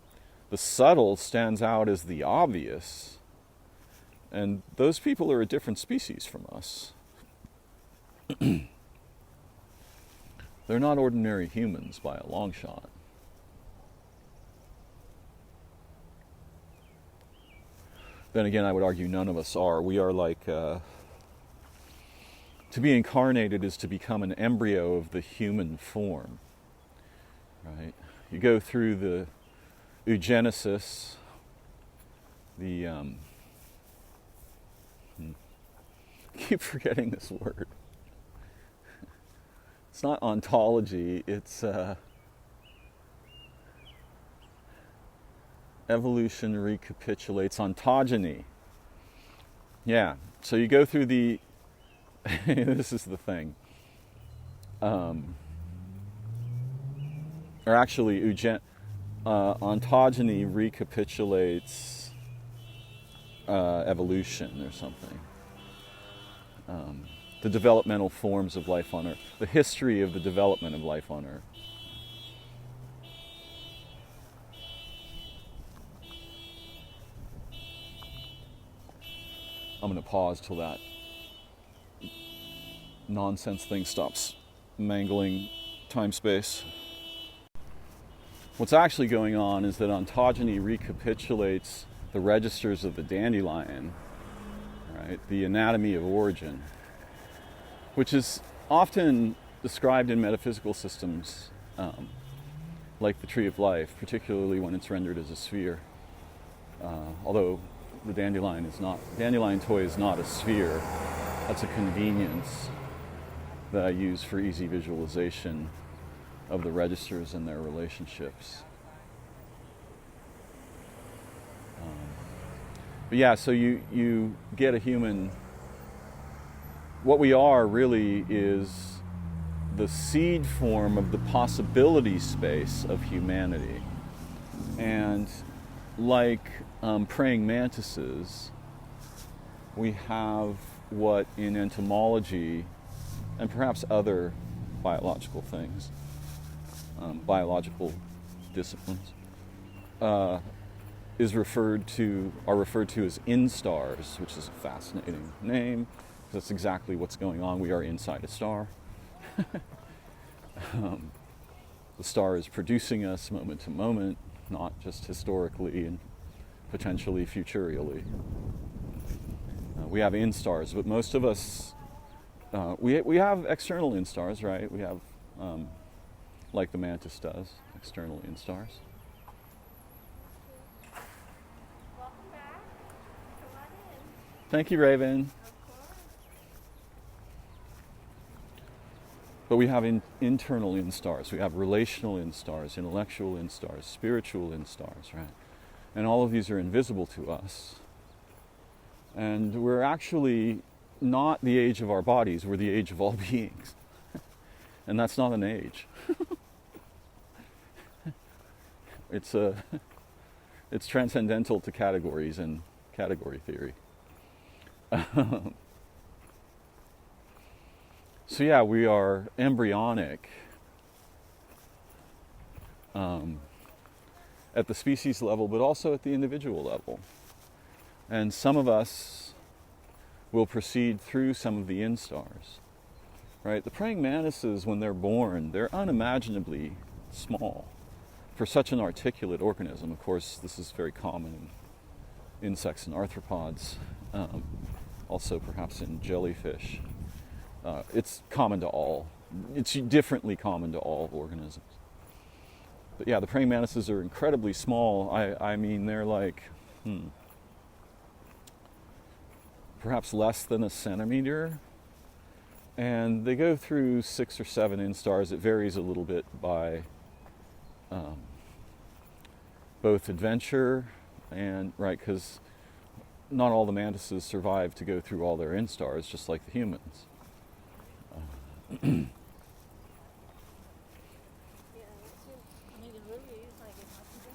the subtle stands out as the obvious. And those people are a different species from us. They're not ordinary humans by a long shot. Then again, I would argue none of us are. We are like, to be incarnated is to become an embryo of the human form, right? You go through the eugenesis, the, I keep forgetting this word. It's not ontology, it's evolution recapitulates ontogeny. Yeah, so you go through the, this is the thing. Or actually, ontogeny recapitulates evolution or something. The developmental forms of life on Earth, the history of the development of life on Earth. I'm going to pause till that nonsense thing stops mangling time-space. What's actually going on is that ontogeny recapitulates the registers of the dandelion, right? The anatomy of origin, which is often described in metaphysical systems like the tree of life, particularly when it's rendered as a sphere. Although the dandelion toy is not a sphere. That's a convenience that I use for easy visualization of the registers and their relationships. But yeah, so you get a human. What we are really is the seed form of the possibility space of humanity. And like praying mantises, we have what in entomology and perhaps other biological things, biological disciplines, are referred to as instars, which is a fascinating name because that's exactly what's going on. We are inside a star. The star is producing us moment to moment, not just historically and potentially futurially. We have instars, but most of us, we have external instars, right? We have, like the mantis does, external instars. Welcome back. Come on in. Thank you, Raven. Of course. But we have internal instars. We have relational instars, intellectual instars, spiritual instars, right? And all of these are invisible to us. And we're actually not the age of our bodies, we're the age of all beings. And that's not an age. It's transcendental to categories and category theory. So yeah, we are embryonic at the species level, but also at the individual level. And some of us will proceed through some of the instars, right? The praying mantises, when they're born, they're unimaginably small for such an articulate organism. Of course, this is very common in insects and arthropods, also perhaps in jellyfish. It's common to all. It's differently common to all organisms. But yeah, the praying mantises are incredibly small. I mean, they're like, perhaps less than a centimeter. And they go through 6 or 7 instars. It varies a little bit by both adventure and, right, because not all the mantises survive to go through all their instars, just like the humans. Yeah, it's just, I mean, it really is like it's possible.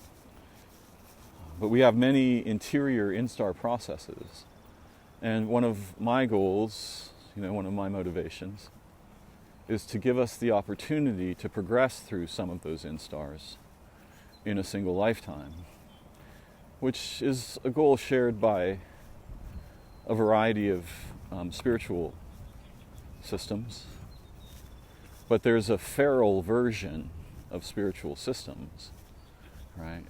But we have many interior instar processes. And one of my goals, one of my motivations, is to give us the opportunity to progress through some of those instars in a single lifetime, which is a goal shared by a variety of spiritual systems. But there's a feral version of spiritual systems, right?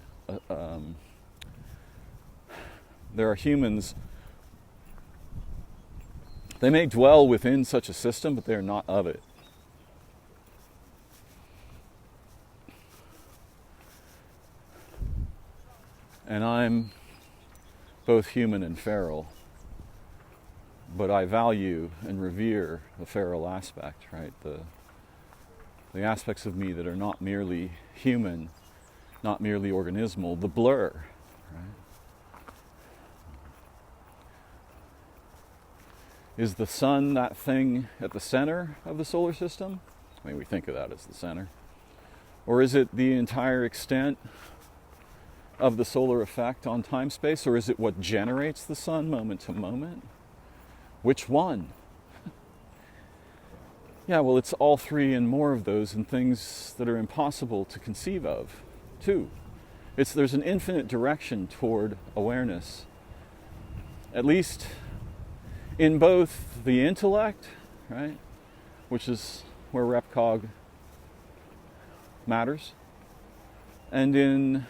There are humans. They may dwell within such a system, but they're not of it. And I'm both human and feral, but I value and revere the feral aspect, right? The aspects of me that are not merely human, not merely organismal, the blur, right? Is the sun that thing at the center of the solar system? I mean, we think of that as the center. Or is it the entire extent of the solar effect on time-space? Or is it what generates the sun moment to moment? Which one? Yeah, well, it's all three and more of those, and things that are impossible to conceive of, too. There's an infinite direction toward awareness, at least in both the intellect, right, which is where RepCog matters, and in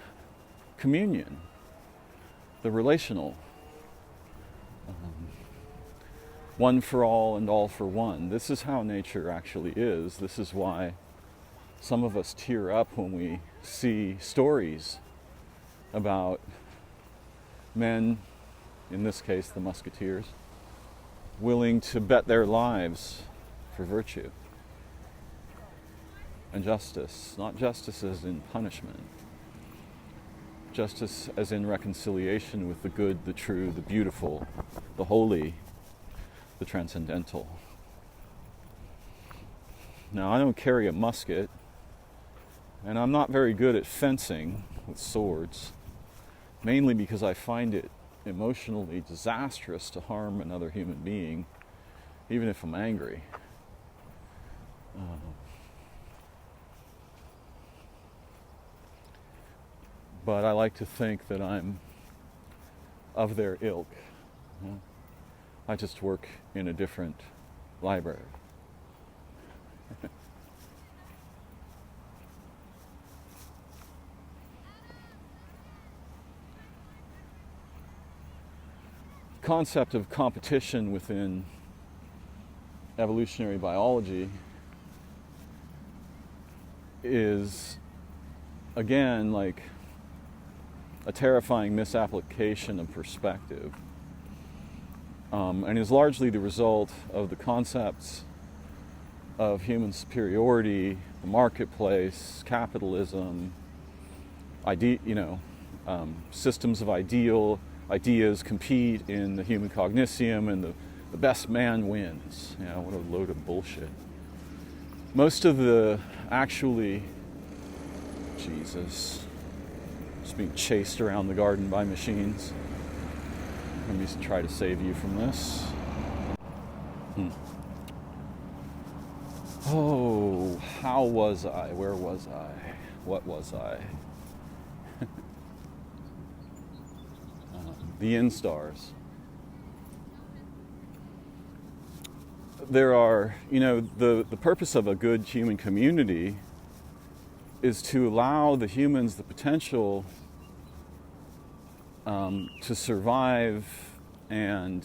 communion, the relational. One for all and all for one. This is how nature actually is. This is why some of us tear up when we see stories about men, in this case the musketeers, willing to bet their lives for virtue and justice, not justice as in punishment, justice as in reconciliation with the good, the true, the beautiful, the holy, the transcendental. Now, I don't carry a musket, and I'm not very good at fencing with swords, mainly because I find it emotionally disastrous to harm another human being, even if I'm angry. But I like to think that I'm of their ilk. I just work in a different library. Concept of competition within evolutionary biology is, again, like a terrifying misapplication of perspective, and is largely the result of the concepts of human superiority, the marketplace, capitalism, systems of ideas compete in the human cognitium, and the best man wins. What a load of bullshit. Most of the Jesus, just being chased around the garden by machines. Let me try to save you from this. Oh, how was I? Where was I? What was I? The instars. There are, the purpose of a good human community is to allow the humans the potential to survive and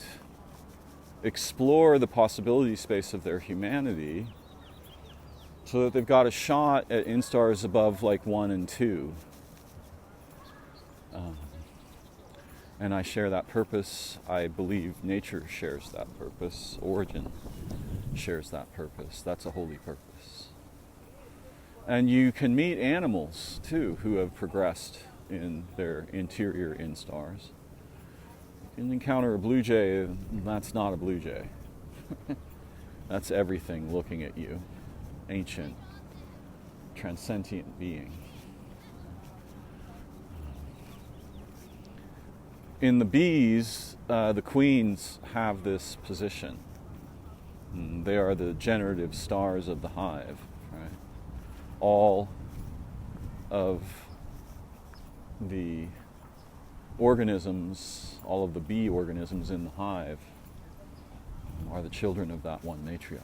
explore the possibility space of their humanity, so that they've got a shot at instars above like 1 and 2. And I share that purpose. I believe nature shares that purpose. Origin shares that purpose. That's a holy purpose. And you can meet animals, too, who have progressed in their interior instars. You can encounter a blue jay, that's not a blue jay. That's everything looking at you. Ancient, transcendent being. In the bees, the queens have this position. They are the generative stars of the hive, right? All of the organisms, all of the bee organisms in the hive are the children of that one matriarch.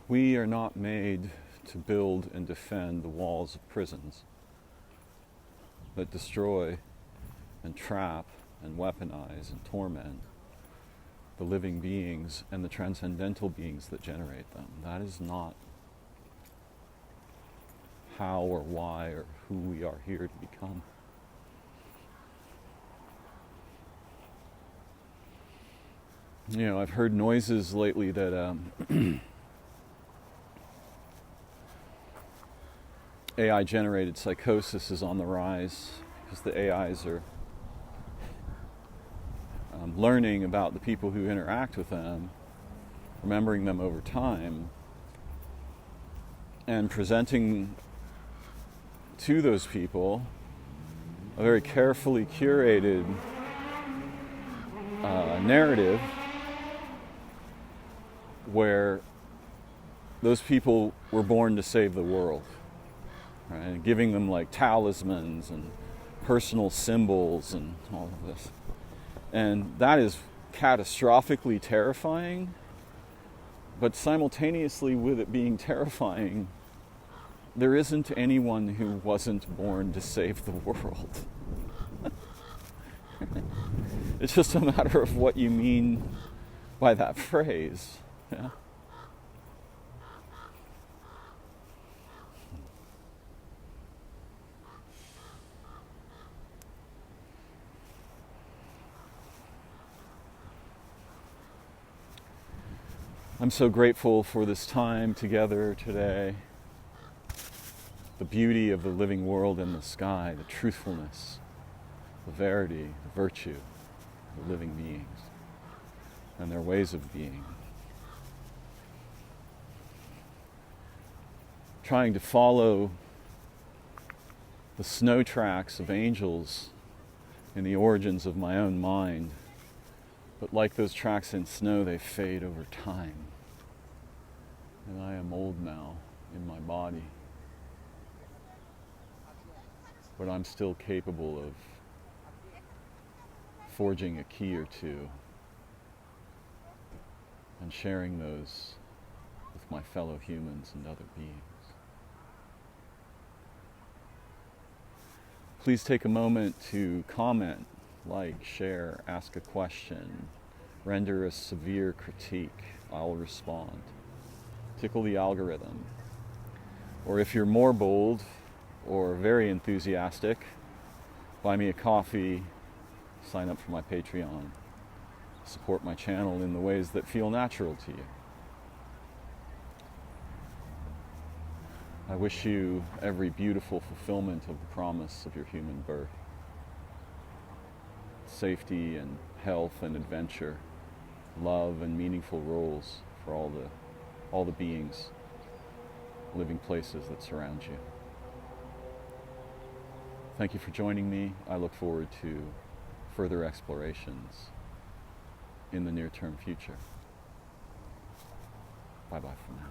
We are not made to build and defend the walls of prisons that destroy and trap and weaponize and torment the living beings and the transcendental beings that generate them. That is not how or why or who we are here to become. I've heard noises lately that AI-generated psychosis is on the rise because the AIs are learning about the people who interact with them, remembering them over time, and presenting to those people a very carefully curated narrative where those people were born to save the world. Right? Giving them like talismans and personal symbols and all of this. And that is catastrophically terrifying, but simultaneously with it being terrifying, there isn't anyone who wasn't born to save the world. It's just a matter of what you mean by that phrase. Yeah? I'm so grateful for this time together today. The beauty of the living world in the sky, the truthfulness, the verity, the virtue of the living beings and their ways of being. Trying to follow the snow tracks of angels in the origins of my own mind. But like those tracks in snow, they fade over time. And I am old now in my body. But I'm still capable of forging a key or two and sharing those with my fellow humans and other beings. Please take a moment to comment, like, share, ask a question, render a severe critique. I'll respond. Tickle the algorithm. Or if you're more bold or very enthusiastic, buy me a coffee, sign up for my Patreon, support my channel in the ways that feel natural to you. I wish you every beautiful fulfillment of the promise of your human birth. Safety and health and adventure, love and meaningful roles for all the beings, living places that surround you. Thank you for joining me. I look forward to further explorations in the near-term future. Bye-bye for now.